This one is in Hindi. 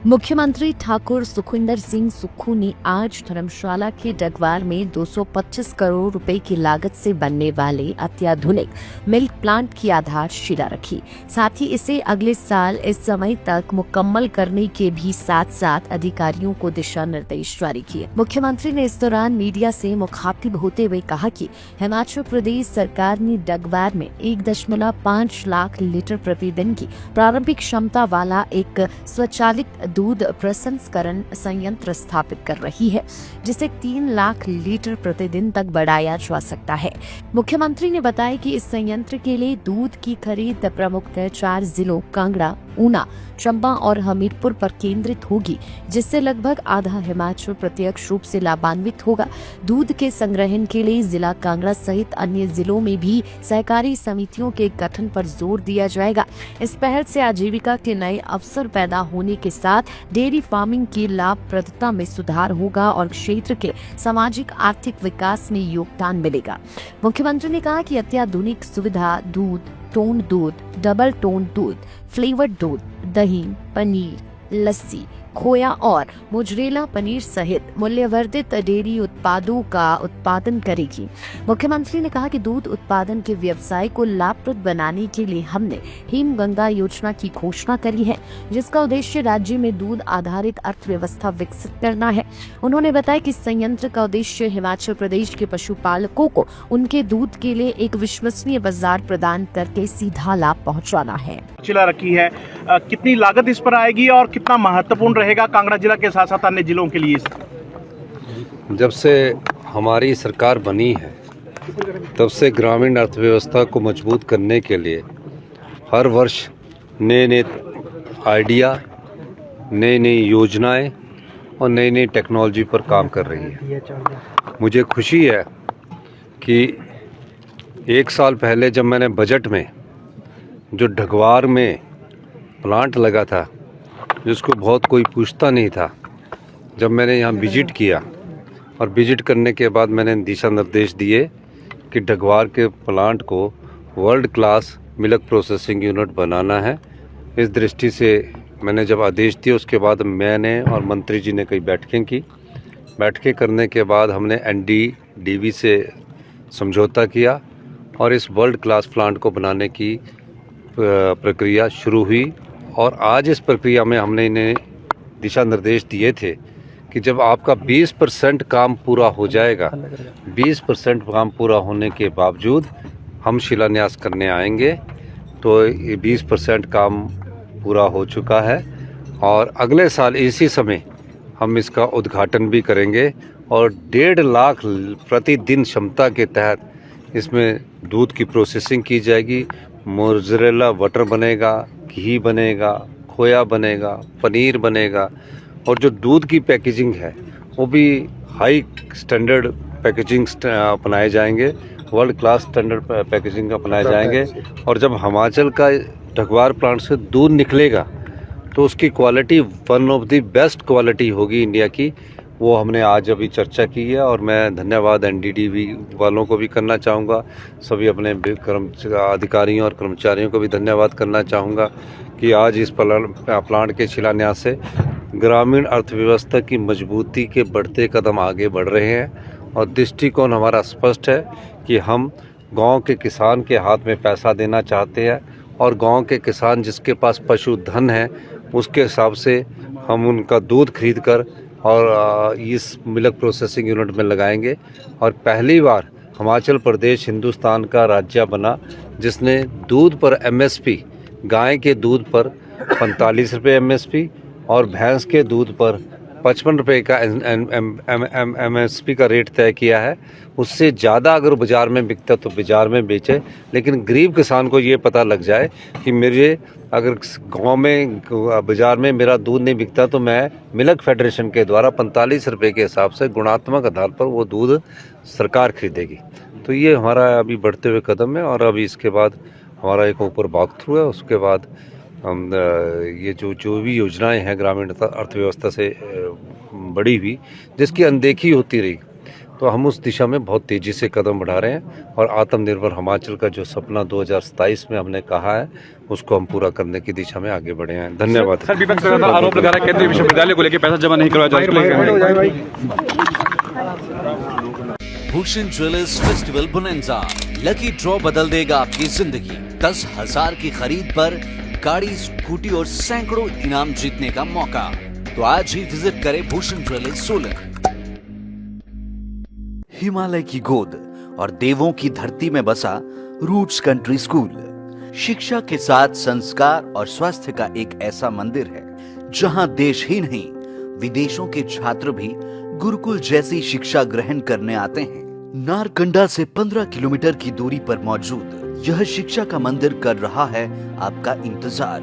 मुख्यमंत्री ठाकुर सुखविंदर सिंह सुक्खू ने आज धर्मशाला के डगवार में 225 करोड़ रुपए की लागत से बनने वाले अत्याधुनिक मिल्क प्लांट की आधारशिला रखी। साथ ही इसे अगले साल इस समय तक मुकम्मल करने के भी साथ साथ अधिकारियों को दिशा निर्देश जारी किए। मुख्यमंत्री ने इस दौरान मीडिया से मुखातिब होते हुए कहा कि हिमाचल प्रदेश सरकार ने डगवार में 1.5 लाख लीटर प्रतिदिन की प्रारंभिक क्षमता वाला एक स्वचालित दूध प्रसंस्करण संयंत्र स्थापित कर रही है, जिसे 3 लाख लीटर प्रतिदिन तक बढ़ाया जा सकता है। मुख्यमंत्री ने बताया कि इस संयंत्र के लिए दूध की खरीद प्रमुखतः 4 जिलों कांगड़ा, ऊना, चंबा और हमीरपुर पर केंद्रित होगी, जिससे लगभग आधा हिमाचल प्रत्यक्ष रूप से लाभान्वित होगा। दूध के संग्रहण के लिए जिला कांगड़ा सहित अन्य जिलों में भी सहकारी समितियों के गठन पर जोर दिया जाएगा। इस पहल से आजीविका के नए अवसर पैदा होने के साथ डेयरी फार्मिंग की लाभप्रदता में सुधार होगा और क्षेत्र के सामाजिक आर्थिक विकास में योगदान मिलेगा। मुख्यमंत्री ने कहा कि अत्याधुनिक सुविधा दूध, टोन दूध, डबल टोन दूध, फ्लेवर्ड दूध, दही, पनीर, लस्सी, खोया और मोजरेला पनीर सहित मूल्यवर्धित डेयरी उत्पादों का उत्पादन करेगी। मुख्यमंत्री ने कहा कि दूध उत्पादन के व्यवसाय को लाभप्रद बनाने के लिए हमने हिमगंगा योजना की घोषणा करी है, जिसका उद्देश्य राज्य में दूध आधारित अर्थव्यवस्था विकसित करना है। उन्होंने बताया कि संयंत्र का उद्देश्य हिमाचल प्रदेश के पशुपालकों को उनके दूध के लिए एक विश्वसनीय बाजार प्रदान करके सीधा लाभ पहुँचाना है। चिला रखी है, कितनी लागत इस पर आएगी और कितना महत्वपूर्ण रहेगा कांगड़ा जिला के साथ साथ अन्य जिलों के लिए? जब से हमारी सरकार बनी है तब से ग्रामीण अर्थव्यवस्था को मजबूत करने के लिए हर वर्ष नए नए आइडिया, नई नई योजनाएं और नई नई टेक्नोलॉजी पर काम कर रही है। मुझे खुशी है कि 1 साल पहले जब मैंने बजट में जो ढगवार में प्लांट लगा था, जिसको बहुत कोई पूछता नहीं था, जब मैंने यहाँ विजिट किया और विजिट करने के बाद मैंने दिशा निर्देश दिए कि ढगवार के प्लांट को world class milk processing unit बनाना है। इस दृष्टि से मैंने जब आदेश दिए, उसके बाद मैंने और मंत्री जी ने कई बैठकें की। बैठकें करने के बाद हमने NDDB से समझौता किया और इस वर्ल्ड क्लास प्लांट को बनाने की प्रक्रिया शुरू हुई। और आज इस प्रक्रिया में हमने इन्हें दिशा निर्देश दिए थे कि जब आपका 20% काम पूरा हो जाएगा, 20% काम पूरा होने के बावजूद हम शिलान्यास करने आएंगे। तो ये 20% काम पूरा हो चुका है और अगले साल इसी समय हम इसका उद्घाटन भी करेंगे और 1.5 लाख प्रतिदिन क्षमता के तहत इसमें दूध की प्रोसेसिंग की जाएगी। मोज़रेला बटर बनेगा, घी बनेगा, खोया बनेगा, पनीर बनेगा और जो दूध की पैकेजिंग है वो भी हाई स्टैंडर्ड पैकेजिंग अपनाए जाएंगे, वर्ल्ड क्लास स्टैंडर्ड पैकेजिंग अपनाए जाएंगे। और जब हिमाचल का ढगवार प्लांट से दूध निकलेगा तो उसकी quality one of the best quality होगी इंडिया की। वो हमने आज अभी चर्चा की है और मैं धन्यवाद NDDB वालों को भी करना चाहूँगा, सभी अपने अधिकारियों और कर्मचारियों को भी धन्यवाद करना चाहूँगा कि आज इस प्लांट के शिलान्यास से ग्रामीण अर्थव्यवस्था की मजबूती के बढ़ते कदम आगे बढ़ रहे हैं। और दृष्टिकोण हमारा स्पष्ट है कि हम गाँव के किसान के हाथ में पैसा देना चाहते हैं और गाँव के किसान जिसके पास पशुधन है उसके हिसाब से हम उनका दूध खरीद कर और इस मिल्क प्रोसेसिंग यूनिट में लगाएंगे। और पहली बार हिमाचल प्रदेश हिंदुस्तान का राज्य बना जिसने दूध पर MSP, गाय के दूध पर 45 रुपये MSP और भैंस के दूध पर 55 रुपये का MSP का रेट तय किया है। उससे ज़्यादा अगर बाज़ार में बिकता तो बाज़ार में बेचे, लेकिन गरीब किसान को ये पता लग जाए कि मेरे अगर गांव में बाज़ार में मेरा दूध नहीं बिकता तो मैं मिल्क फेडरेशन के द्वारा 45 रुपये के हिसाब से गुणात्मक आधार पर वो दूध सरकार खरीदेगी। तो ये हमारा अभी बढ़ते हुए कदम है और अभी इसके बाद हमारा एक ऊपर वॉक थ्रू है। उसके बाद हम ये जो भी योजनाएं हैं ग्रामीण अर्थव्यवस्था से बड़ी हुई, जिसकी अनदेखी होती रही, तो हम उस दिशा में बहुत तेजी से कदम बढ़ा रहे हैं और आत्मनिर्भर हिमाचल का जो सपना 2027 में हमने कहा है उसको हम पूरा करने की दिशा में आगे बढ़े हैं। धन्यवाद। सर, विपक्ष लगातार आरोप लगा रहा है केंद्रीय विश्वविद्यालय को लेकर पैसा जमा नहीं करवाया जा रहा है। Bhushan jewellers festival bonanza, lucky draw बदल देगा आपकी जिंदगी। 10,000 की खरीद पर गाड़ी, स्कूटी और सैकड़ों इनाम जीतने का मौका। तो आज ही विजिट करें भूषण ज्वेलर्स सोलन। हिमालय की गोद और देवों की धरती में बसा रूट्स कंट्री स्कूल शिक्षा के साथ संस्कार और स्वास्थ्य का एक ऐसा मंदिर है जहां देश ही नहीं विदेशों के छात्र भी गुरुकुल जैसी शिक्षा ग्रहण करने आते हैं। नारकंडा से 15 किलोमीटर की दूरी पर मौजूद यह शिक्षा का मंदिर कर रहा है आपका इंतजार।